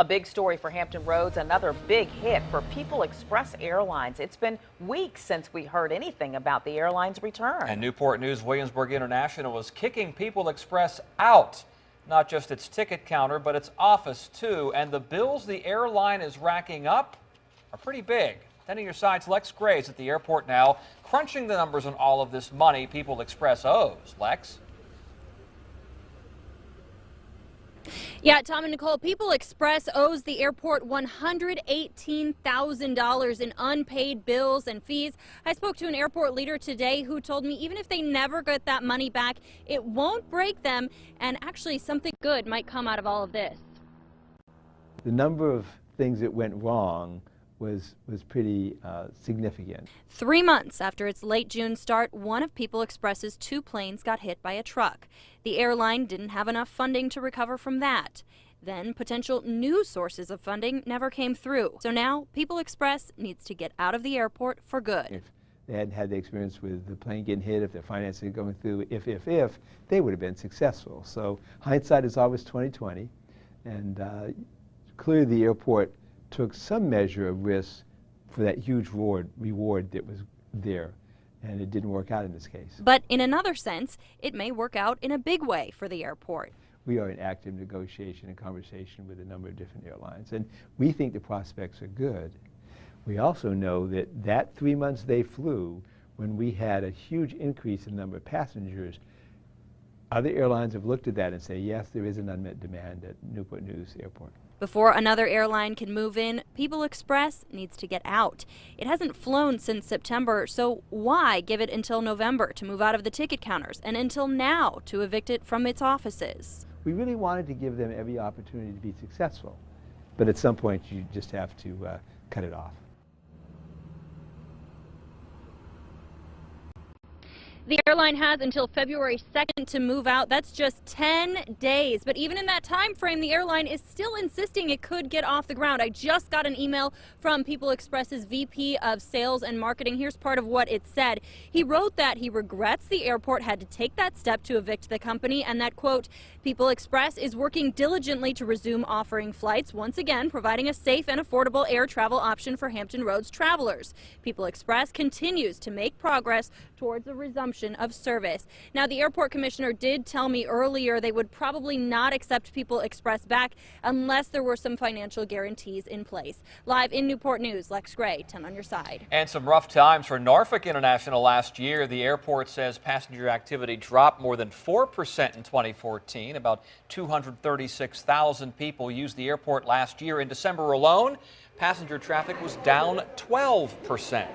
A big story for Hampton Roads, another big hit for PEOPLExpress Airlines. It's been weeks since we heard anything about the airline's return. And Newport News Williamsburg International is kicking PEOPLExpress out. Not just its ticket counter, but its office too. And the bills the airline is racking up are pretty big. Tending your side's Lex Gray is at the airport now, crunching the numbers on all of this money PEOPLExpress owes. Lex? Yeah, Tom and Nicole, PEOPLExpress owes the airport $118,000 in unpaid bills and fees. I spoke to an airport leader today who told me even if they never get that money back, it won't break them, and actually something good might come out of all of this. The number of things that went wrong was pretty significant. 3 months after its late June start, one of PEOPLExpress's 2 planes got hit by a truck. The airline didn't have enough funding to recover from that. Then potential new sources of funding never came through. So now PEOPLExpress needs to get out of the airport for good. If they hadn't had the experience with the plane getting hit, if their financing going through, if, they would have been successful. So hindsight is always 20/20, and clearly the airport took some measure of risk for that huge reward that was there, and it didn't work out in this case. But in another sense, it may work out in a big way for the airport. We are in active negotiation and conversation with a number of different airlines, and we think the prospects are good. We also know that 3 months they flew, when we had a huge increase in the number of passengers, other airlines have looked at that and say, yes, there is an unmet demand at Newport News Airport. Before another airline can move in, PEOPLExpress needs to get out. It hasn't flown since September, so why give it until November to move out of the ticket counters and until now to evict it from its offices? We really wanted to give them every opportunity to be successful, but at some point you just have to cut it off. The airline has until February 2nd to move out. That's just 10 days. But even in that time frame, the airline is still insisting it could get off the ground. I just got an email from PEOPLExpress's VP of Sales and Marketing. Here's part of what it said. He wrote that he regrets the airport had to take that step to evict the company, and that, quote, PEOPLExpress is working diligently to resume offering flights, once again providing a safe and affordable air travel option for Hampton Roads travelers. PEOPLExpress continues to make progress towards the resumption of service. Now, the airport commissioner did tell me earlier they would probably not accept PEOPLExpress back unless there were some financial guarantees in place. Live in Newport News, Lex Gray, 10 on your side. And some rough times for Norfolk International last year. The airport says passenger activity dropped more than 4% in 2014. About 236,000 people used the airport last year. In December alone, passenger traffic was down 12%.